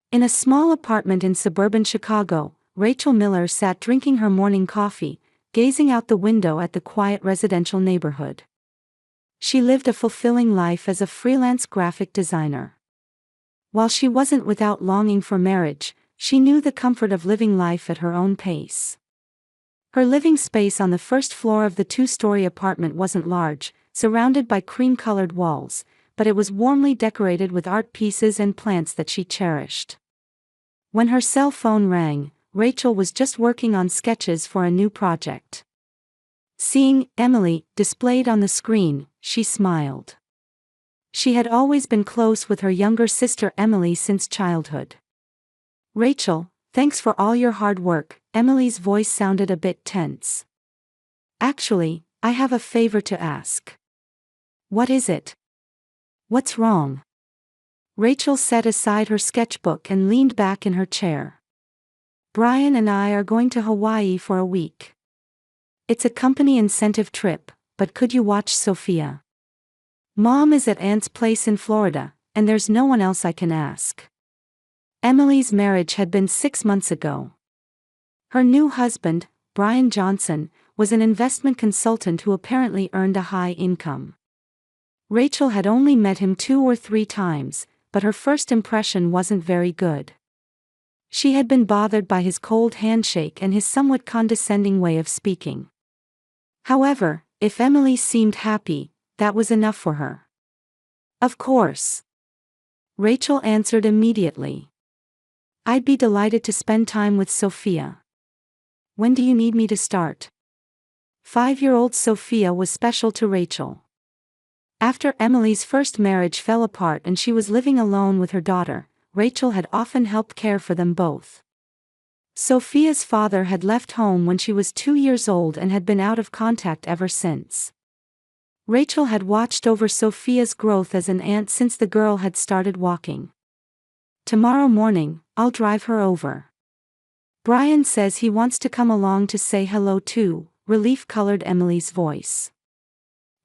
In a small apartment in suburban Chicago, Rachel Miller sat drinking her morning coffee, gazing out the window at the quiet residential neighborhood. She lived a fulfilling life as a freelance graphic designer. While she wasn't without longing for marriage, she knew the comfort of living life at her own pace. Her living space on the first floor of the two-story apartment wasn't large, surrounded by cream-colored walls, but it was warmly decorated with art pieces and plants that she cherished. When her cell phone rang, Rachel was just working on sketches for a new project. Seeing Emily displayed on the screen, she smiled. She had always been close with her younger sister Emily since childhood. "Rachel, thanks for all your hard work," Emily's voice sounded a bit tense. "Actually, I have a favor to ask." "What is it?" "What's wrong?" Rachel set aside her sketchbook and leaned back in her chair. "Brian and I are going to Hawaii for a week. It's a company incentive trip, but could you watch Sophia? Mom is at Aunt's place in Florida, and there's no one else I can ask." Emily's marriage had been 6 months ago. Her new husband, Brian Johnson, was an investment consultant who apparently earned a high income. Rachel had only met him 2 or 3 times, but her first impression wasn't very good. She had been bothered by his cold handshake and his somewhat condescending way of speaking. However, if Emily seemed happy, that was enough for her. "Of course," Rachel answered immediately. "I'd be delighted to spend time with Sophia. When do you need me to start?" 5-year-old Sophia was special to Rachel. After Emily's first marriage fell apart and she was living alone with her daughter, Rachel had often helped care for them both. Sophia's father had left home when she was 2 years old and had been out of contact ever since. Rachel had watched over Sophia's growth as an aunt since the girl had started walking. "Tomorrow morning, I'll drive her over. Brian says he wants to come along to say hello too," relief colored Emily's voice.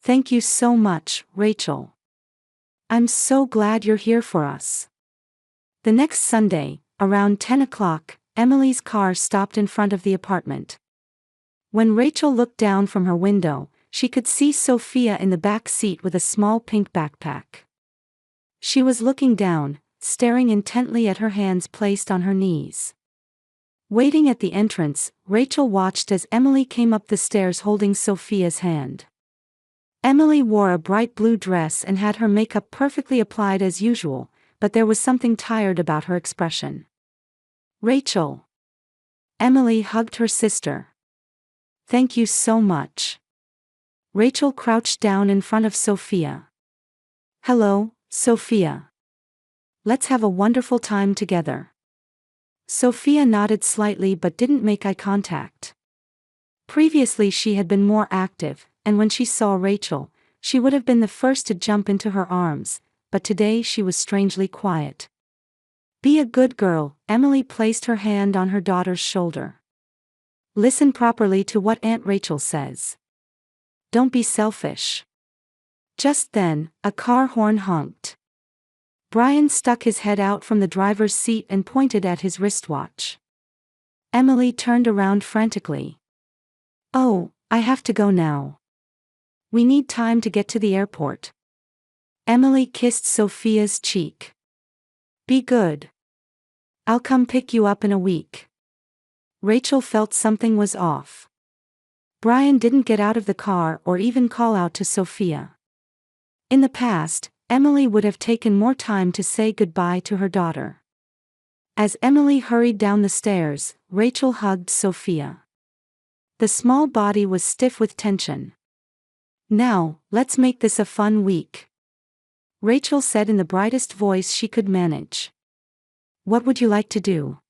"Thank you so much, Rachel. I'm so glad you're here for us." The next Sunday, around 10 o'clock, Emily's car stopped in front of the apartment. When Rachel looked down from her window, she could see Sophia in the back seat with a small pink backpack. She was looking down, staring intently at her hands placed on her knees. Waiting at the entrance, Rachel watched as Emily came up the stairs holding Sophia's hand. Emily wore a bright blue dress and had her makeup perfectly applied as usual, but there was something tired about her expression. "Rachel." Emily hugged her sister. "Thank you so much." Rachel crouched down in front of Sophia. "Hello, Sophia. Let's have a wonderful time together." Sophia nodded slightly but didn't make eye contact. Previously she had been more active, and when she saw Rachel, she would have been the first to jump into her arms, but today she was strangely quiet. "Be a good girl," Emily placed her hand on her daughter's shoulder. "Listen properly to what Aunt Rachel says. Don't be selfish." Just then, a car horn honked. Brian stuck his head out from the driver's seat and pointed at his wristwatch. Emily turned around frantically. "Oh, I have to go now. We need time to get to the airport." Emily kissed Sophia's cheek. "Be good. I'll come pick you up in a week." Rachel felt something was off. Brian didn't get out of the car or even call out to Sophia. In the past, Emily would have taken more time to say goodbye to her daughter. As Emily hurried down the stairs, Rachel hugged Sophia. The small body was stiff with tension. "Now, let's make this a fun week," Rachel said in the brightest voice she could manage. "What would you like to do?"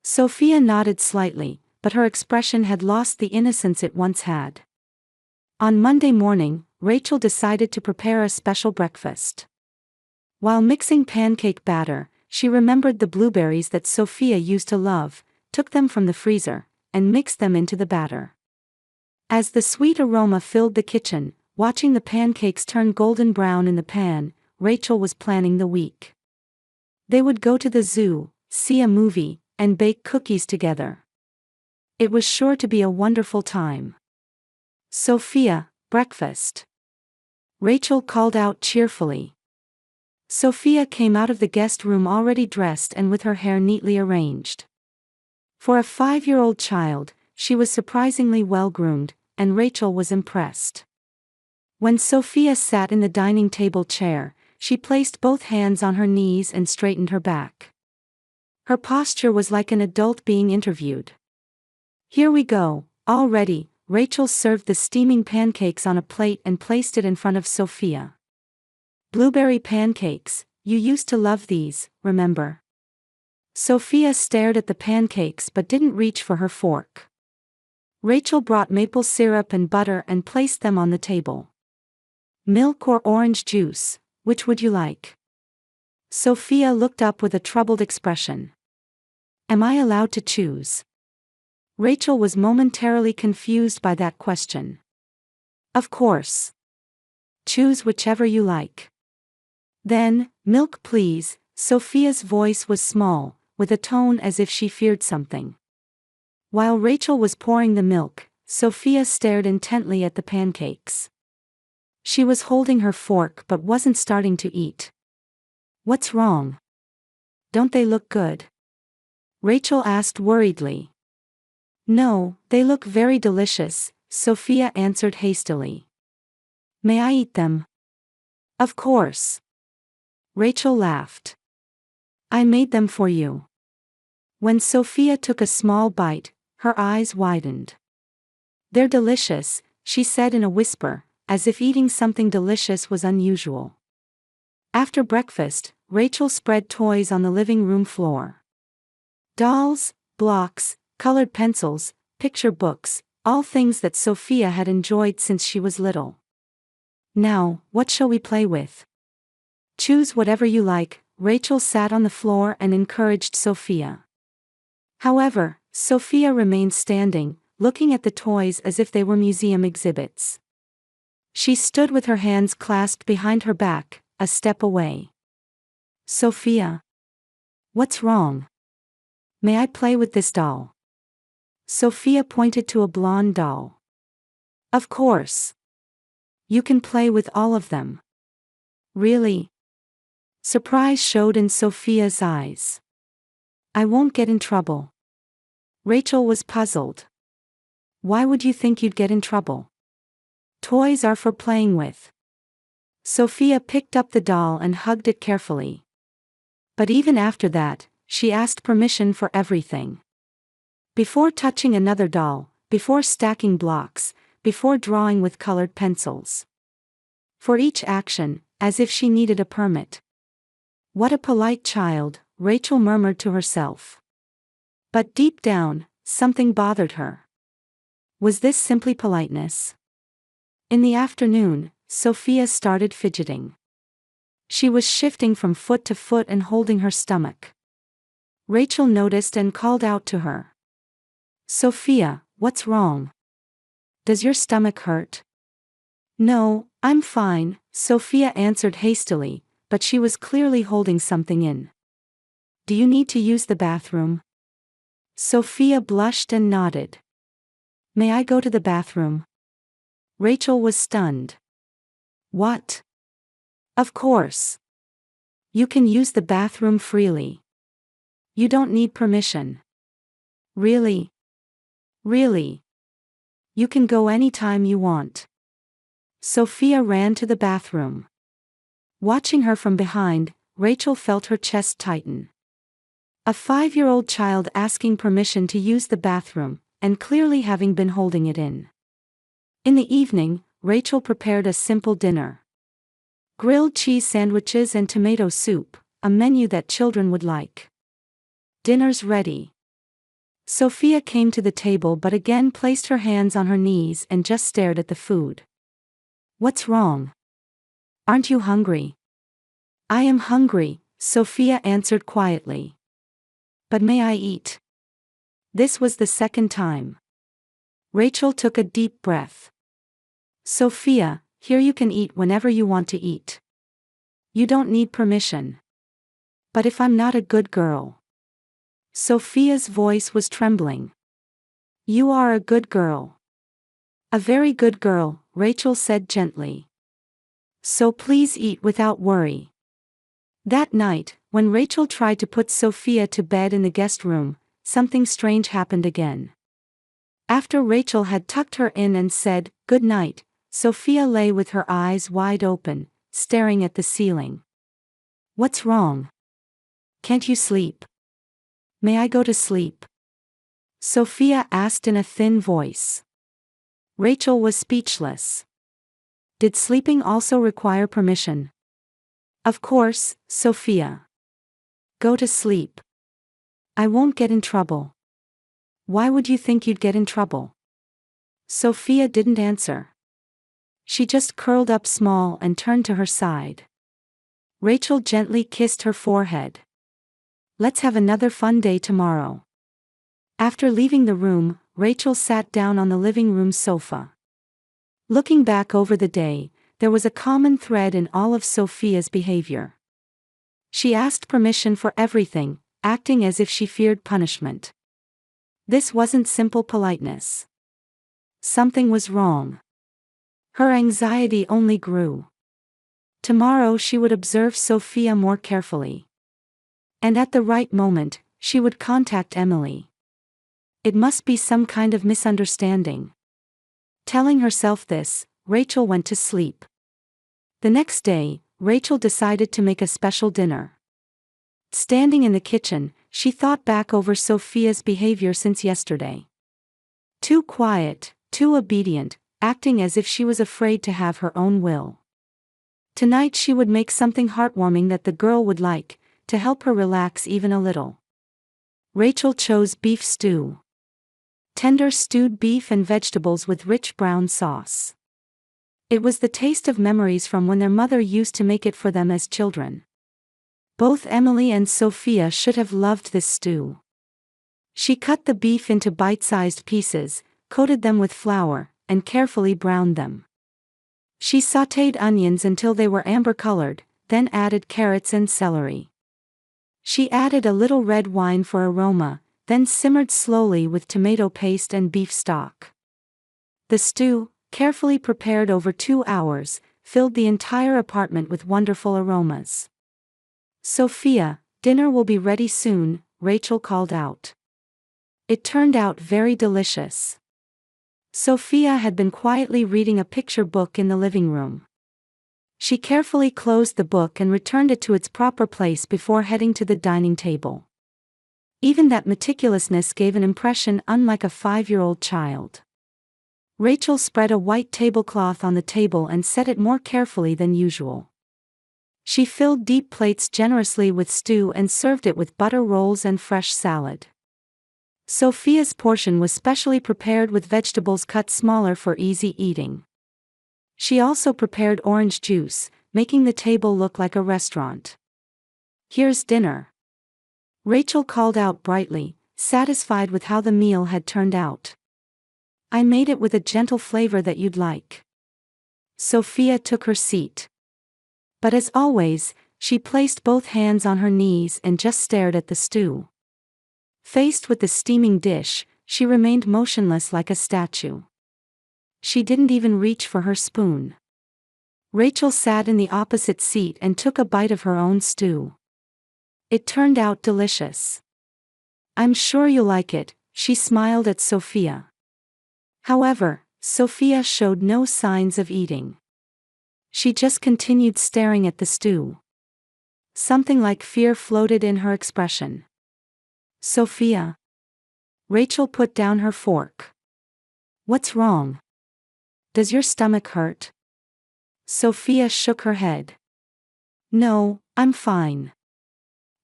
Sophia nodded slightly, but her expression had lost the innocence it once had. On Monday morning, Rachel decided to prepare a special breakfast. While mixing pancake batter, she remembered the blueberries that Sophia used to love, took them from the freezer, and mixed them into the batter. As the sweet aroma filled the kitchen, watching the pancakes turn golden brown in the pan, Rachel was planning the week. They would go to the zoo, see a movie, and bake cookies together. It was sure to be a wonderful time. Sophia, breakfast. Rachel called out cheerfully. Sophia came out of the guest room already dressed and with her hair neatly arranged. For a 5-year-old child, she was surprisingly well-groomed, and Rachel was impressed. When Sophia sat in the dining table chair, she placed both hands on her knees and straightened her back. Her posture was like an adult being interviewed. "Here we go, all ready." Rachel served the steaming pancakes on a plate and placed it in front of Sophia. "Blueberry pancakes, you used to love these, remember?" Sophia stared at the pancakes but didn't reach for her fork. Rachel brought maple syrup and butter and placed them on the table. "Milk or orange juice, which would you like?" Sophia looked up with a troubled expression. "Am I allowed to choose?" Rachel was momentarily confused by that question. "Of course. Choose whichever you like." "Then, milk please." Sophia's voice was small, with a tone as if she feared something. While Rachel was pouring the milk, Sophia stared intently at the pancakes. She was holding her fork but wasn't starting to eat. "What's wrong? Don't they look good?" Rachel asked worriedly. "No, they look very delicious," Sophia answered hastily. "May I eat them?" "Of course." Rachel laughed. "I made them for you." When Sophia took a small bite, her eyes widened. "They're delicious," she said in a whisper, as if eating something delicious was unusual. After breakfast, Rachel spread toys on the living room floor. Dolls, blocks, colored pencils, picture books, all things that Sophia had enjoyed since she was little. "Now, what shall we play with?" "Choose whatever you like." Rachel sat on the floor and encouraged Sophia. However, Sophia remained standing, looking at the toys as if they were museum exhibits. She stood with her hands clasped behind her back, a step away. "Sophia. What's wrong? May I play with this doll?" Sophia pointed to a blonde doll. "Of course. You can play with all of them." "Really?" Surprise showed in Sophia's eyes. "I won't get in trouble." Rachel was puzzled. "Why would you think you'd get in trouble? Toys are for playing with." Sophia picked up the doll and hugged it carefully. But even after that, she asked permission for everything. Before touching another doll, before stacking blocks, before drawing with colored pencils. For each action, as if she needed a permit. "What a polite child," Rachel murmured to herself. But deep down, something bothered her. Was this simply politeness? In the afternoon, Sophia started fidgeting. She was shifting from foot to foot and holding her stomach. Rachel noticed and called out to her. "Sophia, what's wrong? Does your stomach hurt?" "No, I'm fine," Sophia answered hastily, but she was clearly holding something in. "Do you need to use the bathroom?" Sophia blushed and nodded. "May I go to the bathroom?" Rachel was stunned. "What? Of course. You can use the bathroom freely. You don't need permission." "Really? Really? You can go anytime you want." Sophia ran to the bathroom. Watching her from behind, Rachel felt her chest tighten. A 5-year-old child asking permission to use the bathroom, and clearly having been holding it in. In the evening, Rachel prepared a simple dinner. Grilled cheese sandwiches and tomato soup, a menu that children would like. "Dinner's ready." Sophia came to the table but again placed her hands on her knees and just stared at the food. "What's wrong? Aren't you hungry?" "I am hungry," Sophia answered quietly. "But may I eat?" This was the second time. Rachel took a deep breath. "Sophia, here you can eat whenever you want to eat. You don't need permission." But if I'm not a good girl? Sophia's voice was trembling. You are a good girl. A very good girl, Rachel said gently. So please eat without worry. That night, when Rachel tried to put Sophia to bed in the guest room, something strange happened again. After Rachel had tucked her in and said, "Good night," Sophia lay with her eyes wide open, staring at the ceiling. What's wrong? Can't you sleep? May I go to sleep? Sophia asked in a thin voice. Rachel was speechless. Did sleeping also require permission? Of course, Sophia. Go to sleep. I won't get in trouble. Why would you think you'd get in trouble? Sophia didn't answer. She just curled up small and turned to her side. Rachel gently kissed her forehead. Let's have another fun day tomorrow. After leaving the room, Rachel sat down on the living room sofa. Looking back over the day, there was a common thread in all of Sophia's behavior. She asked permission for everything, acting as if she feared punishment. This wasn't simple politeness. Something was wrong. Her anxiety only grew. Tomorrow she would observe Sophia more carefully. And at the right moment, she would contact Emily. It must be some kind of misunderstanding. Telling herself this, Rachel went to sleep. The next day, Rachel decided to make a special dinner. Standing in the kitchen, she thought back over Sophia's behavior since yesterday. Too quiet, too obedient, acting as if she was afraid to have her own will. Tonight she would make something heartwarming that the girl would like, to help her relax even a little. Rachel chose beef stew. Tender stewed beef and vegetables with rich brown sauce. It was the taste of memories from when their mother used to make it for them as children. Both Emily and Sophia should have loved this stew. She cut the beef into bite-sized pieces, coated them with flour, and carefully browned them. She sautéed onions until they were amber-colored, then added carrots and celery. She added a little red wine for aroma, then simmered slowly with tomato paste and beef stock. The stew, carefully prepared over 2 hours, filled the entire apartment with wonderful aromas. Sophia, dinner will be ready soon, Rachel called out. It turned out very delicious. Sophia had been quietly reading a picture book in the living room. She carefully closed the book and returned it to its proper place before heading to the dining table. Even that meticulousness gave an impression unlike a 5-year-old child. Rachel spread a white tablecloth on the table and set it more carefully than usual. She filled deep plates generously with stew and served it with butter rolls and fresh salad. Sophia's portion was specially prepared with vegetables cut smaller for easy eating. She also prepared orange juice, making the table look like a restaurant. Here's dinner. Rachel called out brightly, satisfied with how the meal had turned out. I made it with a gentle flavor that you'd like. Sophia took her seat. But as always, she placed both hands on her knees and just stared at the stew. Faced with the steaming dish, she remained motionless like a statue. She didn't even reach for her spoon. Rachel sat in the opposite seat and took a bite of her own stew. It turned out delicious. I'm sure you'll like it, she smiled at Sophia. However, Sophia showed no signs of eating. She just continued staring at the stew. Something like fear floated in her expression. Sophia. Rachel put down her fork. What's wrong? Does your stomach hurt? Sophia shook her head. No, I'm fine.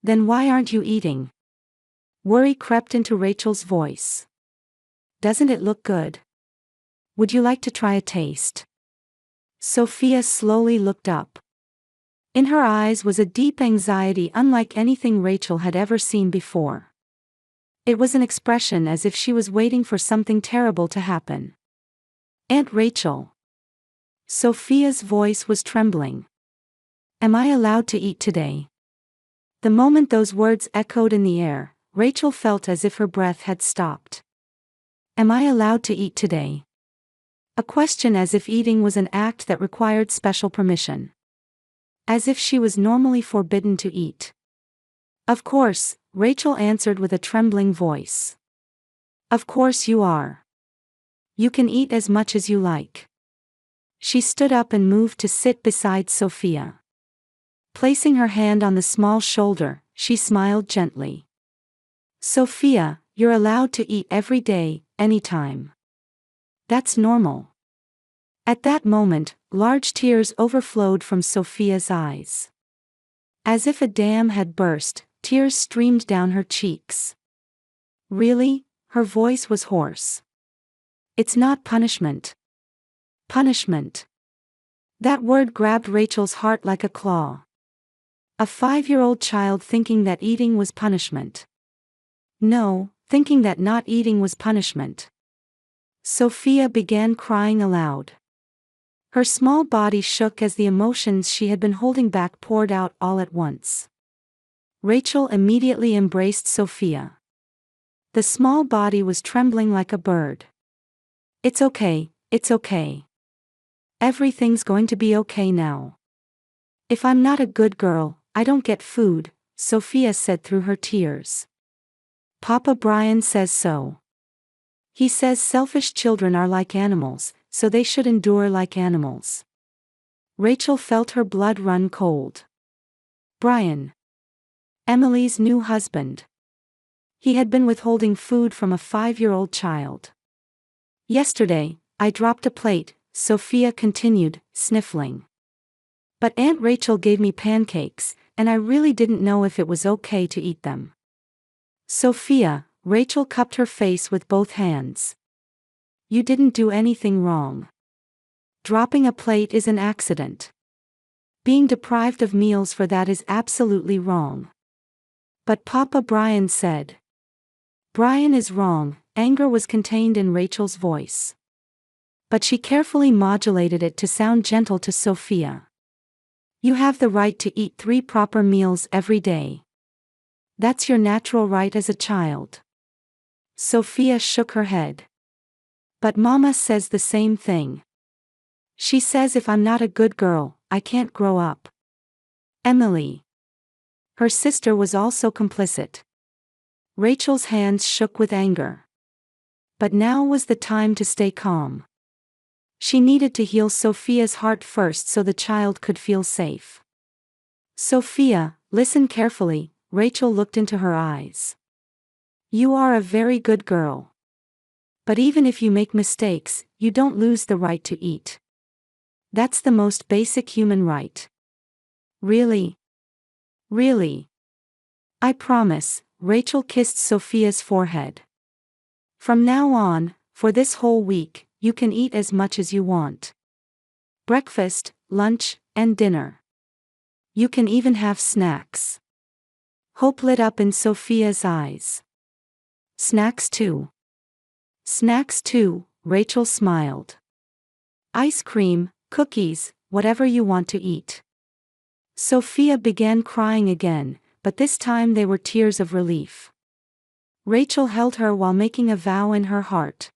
Then why aren't you eating? Worry crept into Rachel's voice. Doesn't it look good? Would you like to try a taste? Sophia slowly looked up. In her eyes was a deep anxiety unlike anything Rachel had ever seen before. It was an expression as if she was waiting for something terrible to happen. Aunt Rachel. Sophia's voice was trembling. Am I allowed to eat today? The moment those words echoed in the air, Rachel felt as if her breath had stopped. Am I allowed to eat today? A question as if eating was an act that required special permission. As if she was normally forbidden to eat. Of course, Rachel answered with a trembling voice. Of course you are. You can eat as much as you like. She stood up and moved to sit beside Sophia. Placing her hand on the small shoulder, she smiled gently. Sophia, you're allowed to eat every day, anytime. That's normal. At that moment, large tears overflowed from Sophia's eyes. As if a dam had burst, tears streamed down her cheeks. Really? Her voice was hoarse. It's not punishment. Punishment. That word grabbed Rachel's heart like a claw. A 5-year-old child thinking that eating was punishment. No, thinking that not eating was punishment. Sophia began crying aloud. Her small body shook as the emotions she had been holding back poured out all at once. Rachel immediately embraced Sophia. The small body was trembling like a bird. It's okay, it's okay. Everything's going to be okay now. If I'm not a good girl, I don't get food, Sophia said through her tears. Papa Brian says so. He says selfish children are like animals, so they should endure like animals. Rachel felt her blood run cold. Brian. Emily's new husband. He had been withholding food from a 5-year-old child. Yesterday, I dropped a plate, Sophia continued, sniffling. But Aunt Rachel gave me pancakes, and I really didn't know if it was okay to eat them. Sophia, Rachel cupped her face with both hands. You didn't do anything wrong. Dropping a plate is an accident. Being deprived of meals for that is absolutely wrong. But Papa Brian said. Brian is wrong, anger was contained in Rachel's voice. But she carefully modulated it to sound gentle to Sophia. You have the right to eat 3 proper meals every day. That's your natural right as a child. Sophia shook her head. But Mama says the same thing. She says if I'm not a good girl, I can't grow up. Emily. Her sister was also complicit. Rachel's hands shook with anger. But now was the time to stay calm. She needed to heal Sophia's heart first so the child could feel safe. Sophia, listen carefully, Rachel looked into her eyes. You are a very good girl. But even if you make mistakes, you don't lose the right to eat. That's the most basic human right. Really? Really? I promise, Rachel kissed Sophia's forehead. From now on, for this whole week, you can eat as much as you want. Breakfast, lunch, and dinner. You can even have snacks. Hope lit up in Sophia's eyes. Snacks too. Snacks too, Rachel smiled. Ice cream, cookies, whatever you want to eat. Sophia began crying again, but this time they were tears of relief. Rachel held her while making a vow in her heart.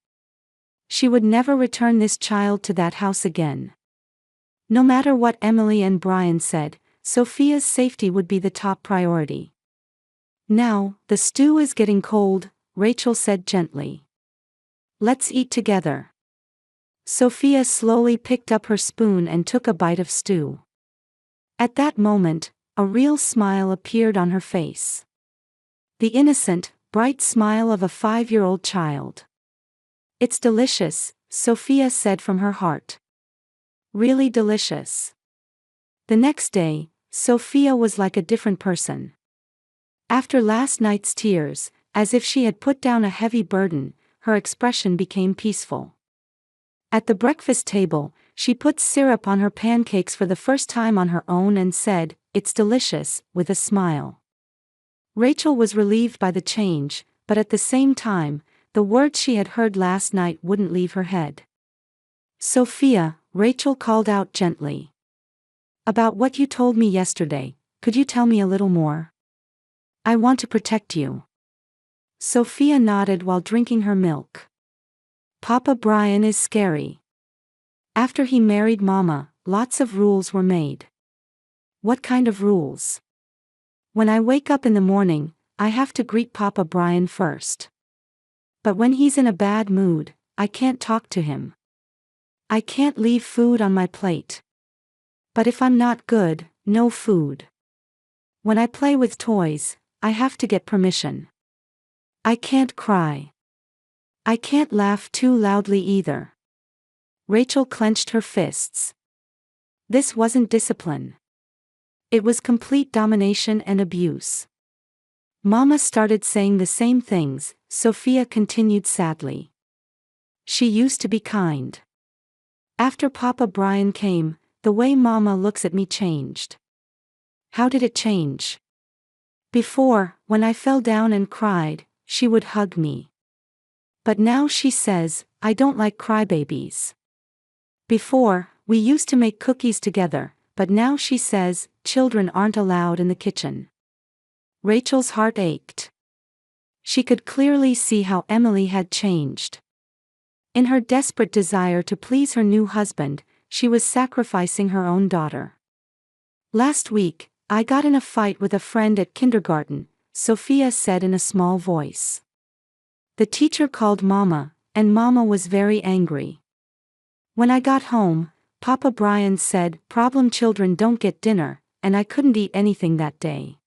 She would never return this child to that house again. No matter what Emily and Brian said, Sophia's safety would be the top priority. Now, the stew is getting cold, Rachel said gently. Let's eat together. Sophia slowly picked up her spoon and took a bite of stew. At that moment, a real smile appeared on her face. The innocent, bright smile of a 5-year-old child. It's delicious, Sophia said from her heart. Really delicious. The next day, Sophia was like a different person. After last night's tears, as if she had put down a heavy burden, her expression became peaceful. At the breakfast table, she put syrup on her pancakes for the first time on her own and said, "It's delicious," with a smile. Rachel was relieved by the change, but at the same time, the words she had heard last night wouldn't leave her head. Sophia, Rachel called out gently. About what you told me yesterday, could you tell me a little more? I want to protect you. Sophia nodded while drinking her milk. Papa Brian is scary. After he married Mama, lots of rules were made. What kind of rules? When I wake up in the morning, I have to greet Papa Brian first. But when he's in a bad mood, I can't talk to him. I can't leave food on my plate. But if I'm not good, no food. When I play with toys, I have to get permission. I can't cry. I can't laugh too loudly either. Rachel clenched her fists. This wasn't discipline. It was complete domination and abuse. Mama started saying the same things, Sophia continued sadly. She used to be kind. After Papa Brian came, the way Mama looks at me changed. How did it change? Before, when I fell down and cried, she would hug me. But now she says, I don't like crybabies. Before, we used to make cookies together, but now she says, children aren't allowed in the kitchen. Rachel's heart ached. She could clearly see how Emily had changed. In her desperate desire to please her new husband, she was sacrificing her own daughter. Last week, I got in a fight with a friend at kindergarten, Sophia said in a small voice. The teacher called Mama, and Mama was very angry. When I got home, Papa Brian said, problem children don't get dinner, and I couldn't eat anything that day.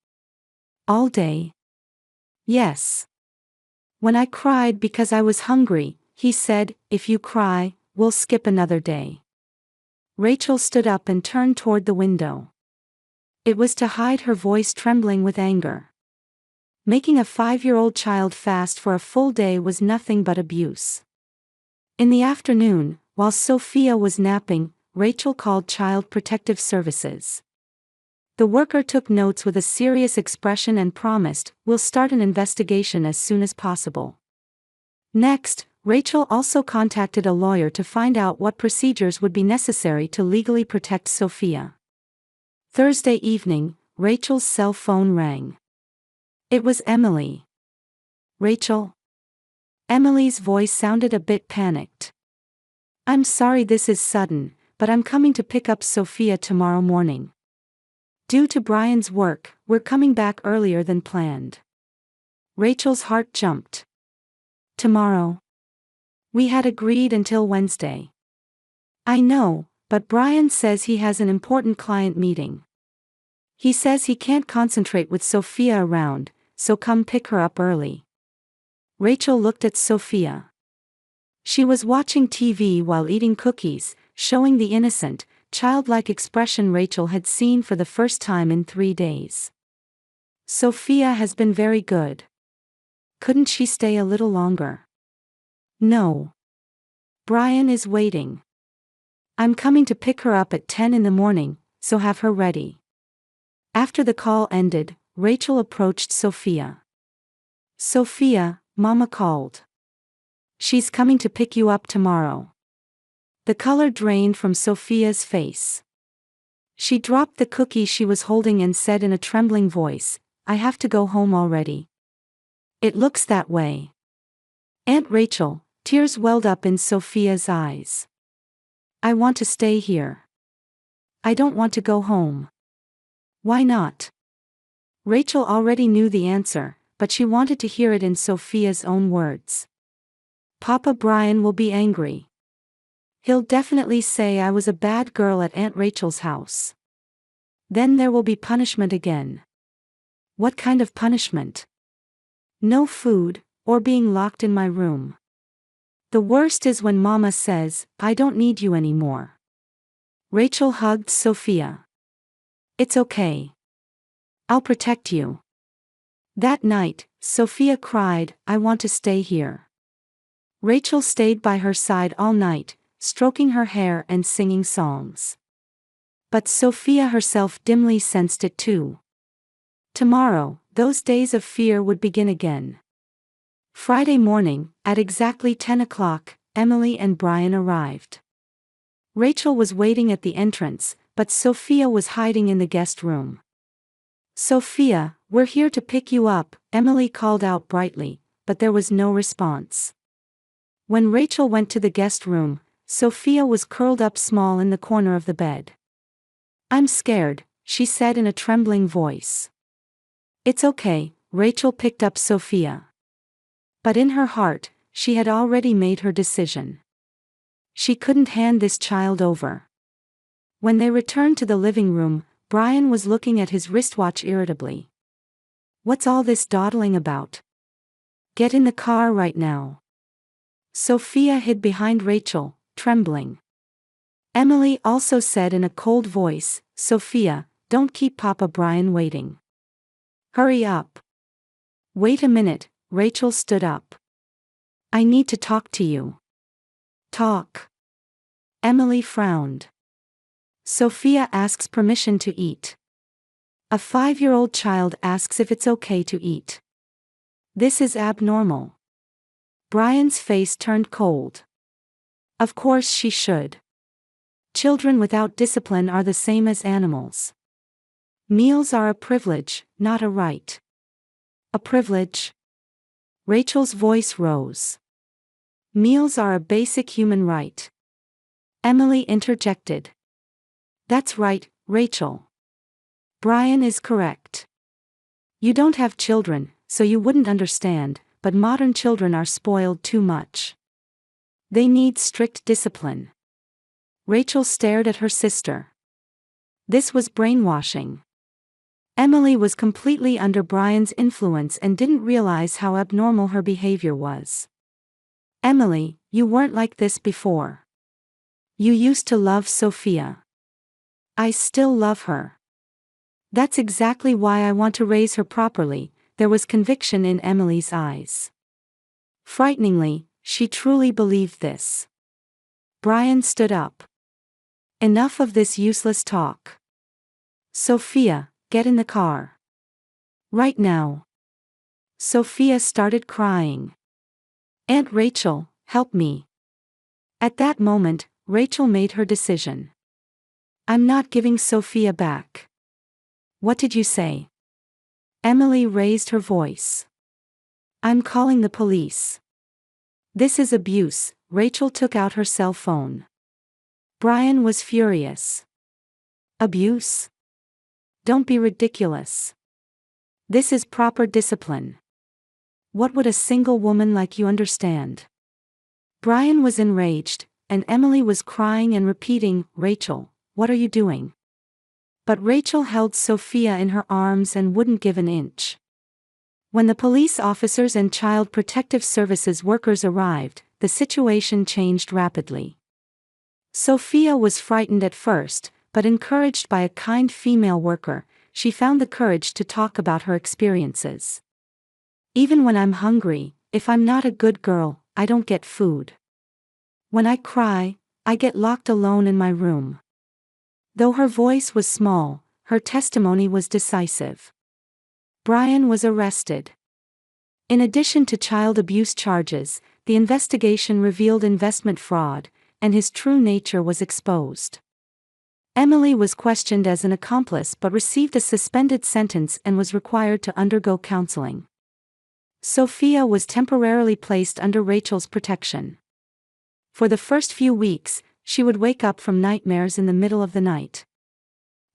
All day? Yes. When I cried because I was hungry, he said, if you cry, we'll skip another day. Rachel stood up and turned toward the window. It was to hide her voice trembling with anger. Making a 5-year-old child fast for a full day was nothing but abuse. In the afternoon, while Sophia was napping, Rachel called Child Protective Services. The worker took notes with a serious expression and promised, we'll start an investigation as soon as possible. Next, Rachel also contacted a lawyer to find out what procedures would be necessary to legally protect Sophia. Thursday evening, Rachel's cell phone rang. It was Emily. Rachel? Emily's voice sounded a bit panicked. I'm sorry this is sudden, but I'm coming to pick up Sophia tomorrow morning. Due to Brian's work, we're coming back earlier than planned. Rachel's heart jumped. Tomorrow? We had agreed until Wednesday. I know, but Brian says he has an important client meeting. He says he can't concentrate with Sophia around, so come pick her up early. Rachel looked at Sophia. She was watching TV while eating cookies, showing the innocent, childlike expression Rachel had seen for the first time in 3 days. Sophia has been very good. Couldn't she stay a little longer? No. Brian is waiting. I'm coming to pick her up at 10 in the morning, so have her ready. After the call ended, Rachel approached Sophia. Sophia, Mama called. She's coming to pick you up tomorrow. The color drained from Sophia's face. She dropped the cookie she was holding and said in a trembling voice, I have to go home already. It looks that way. Aunt Rachel, tears welled up in Sophia's eyes. I want to stay here. I don't want to go home. Why not? Rachel already knew the answer, but she wanted to hear it in Sophia's own words. Papa Brian will be angry. He'll definitely say I was a bad girl at Aunt Rachel's house. Then there will be punishment again. What kind of punishment? No food, or being locked in my room. The worst is when Mama says, I don't need you anymore. Rachel hugged Sophia. It's okay. I'll protect you. That night, Sophia cried, I want to stay here. Rachel stayed by her side all night, stroking her hair and singing songs. But Sophia herself dimly sensed it too. Tomorrow, those days of fear would begin again. Friday morning, at exactly 10 o'clock, Emily and Brian arrived. Rachel was waiting at the entrance, but Sophia was hiding in the guest room. Sophia, "We're here to pick you up," Emily called out brightly, but there was no response. When Rachel went to the guest room, Sophia was curled up small in the corner of the bed. "I'm scared," she said in a trembling voice. "It's okay," Rachel picked up Sophia. But in her heart, she had already made her decision. She couldn't hand this child over. When they returned to the living room, Brian was looking at his wristwatch irritably. "What's all this dawdling about? Get in the car right now." Sophia hid behind Rachel, trembling. Emily also said in a cold voice, "Sophia, don't keep Papa Brian waiting. Hurry up." "Wait a minute," Rachel stood up. "I need to talk to you." "Talk." Emily frowned. "Sophia asks permission to eat. A 5-year-old child asks if it's okay to eat. This is abnormal." Brian's face turned cold. "Of course she should. Children without discipline are the same as animals. Meals are a privilege, not a right." "A privilege?" Rachel's voice rose. "Meals are a basic human right." Emily interjected. "That's right, Rachel. Brian is correct. You don't have children, so you wouldn't understand, but modern children are spoiled too much. They need strict discipline." Rachel stared at her sister. This was brainwashing. Emily was completely under Brian's influence and didn't realize how abnormal her behavior was. "Emily, you weren't like this before. You used to love Sophia." "I still love her. That's exactly why I want to raise her properly." There was conviction in Emily's eyes. Frighteningly, she truly believed this. Brian stood up. "Enough of this useless talk. Sophia, get in the car. Right now." Sophia started crying. "Aunt Rachel, help me." At that moment, Rachel made her decision. "I'm not giving Sophia back." "What did you say?" Emily raised her voice. "I'm calling the police. This is abuse." Rachel took out her cell phone. Brian was furious. "Abuse? Don't be ridiculous. This is proper discipline. What would a single woman like you understand?" Brian was enraged, and Emily was crying and repeating, "Rachel, what are you doing?" But Rachel held Sophia in her arms and wouldn't give an inch. When the police officers and Child Protective Services workers arrived, the situation changed rapidly. Sophia was frightened at first, but encouraged by a kind female worker, she found the courage to talk about her experiences. "Even when I'm hungry, if I'm not a good girl, I don't get food. When I cry, I get locked alone in my room." Though her voice was small, her testimony was decisive. Brian was arrested. In addition to child abuse charges, the investigation revealed investment fraud, and his true nature was exposed. Emily was questioned as an accomplice but received a suspended sentence and was required to undergo counseling. Sophia was temporarily placed under Rachel's protection. For the first few weeks, she would wake up from nightmares in the middle of the night.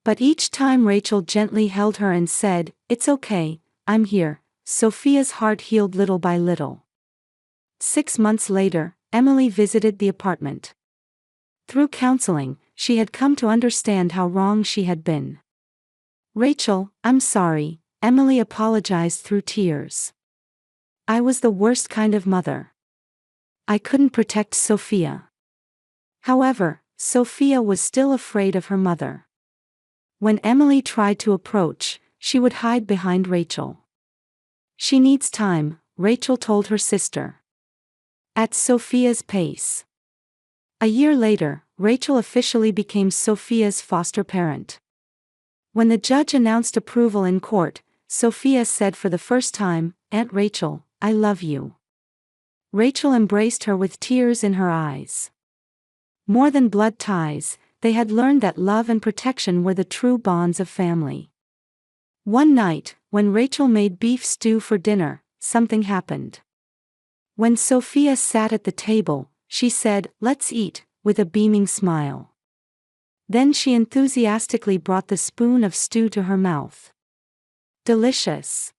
But each time Rachel gently held her and said, "It's okay, I'm here," Sophia's heart healed little by little. 6 months later, Emily visited the apartment. Through counseling, she had come to understand how wrong she had been. "Rachel, I'm sorry," Emily apologized through tears. "I was the worst kind of mother. I couldn't protect Sophia." However, Sophia was still afraid of her mother. When Emily tried to approach, she would hide behind Rachel. "She needs time," Rachel told her sister. At Sophia's pace. A year later, Rachel officially became Sophia's foster parent. When the judge announced approval in court, Sophia said for the first time, "Aunt Rachel, I love you." Rachel embraced her with tears in her eyes. More than blood ties, they had learned that love and protection were the true bonds of family. One night, when Rachel made beef stew for dinner, something happened. When Sophia sat at the table, she said, "Let's eat," with a beaming smile. Then she enthusiastically brought the spoon of stew to her mouth. "Delicious."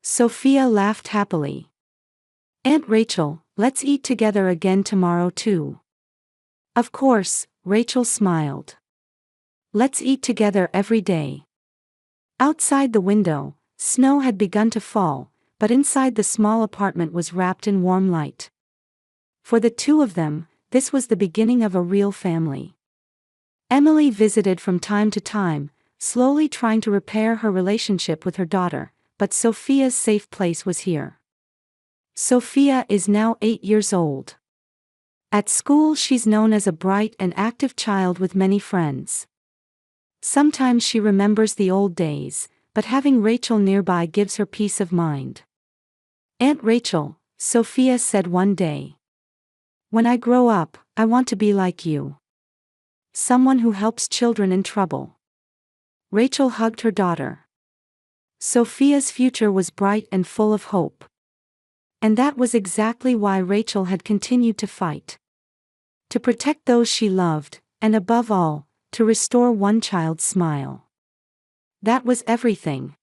Sophia laughed happily. "Aunt Rachel, let's eat together again tomorrow too." "Of course," Rachel smiled. "Let's eat together every day." Outside the window, snow had begun to fall, but inside the small apartment was wrapped in warm light. For the two of them, this was the beginning of a real family. Emily visited from time to time, slowly trying to repair her relationship with her daughter, but Sophia's safe place was here. Sophia is now 8 years old. At school she's known as a bright and active child with many friends. Sometimes she remembers the old days, but having Rachel nearby gives her peace of mind. "Aunt Rachel," Sophia said one day, "when I grow up, I want to be like you. Someone who helps children in trouble." Rachel hugged her daughter. Sophia's future was bright and full of hope. And that was exactly why Rachel had continued to fight. To protect those she loved, and above all, to restore one child's smile. That was everything.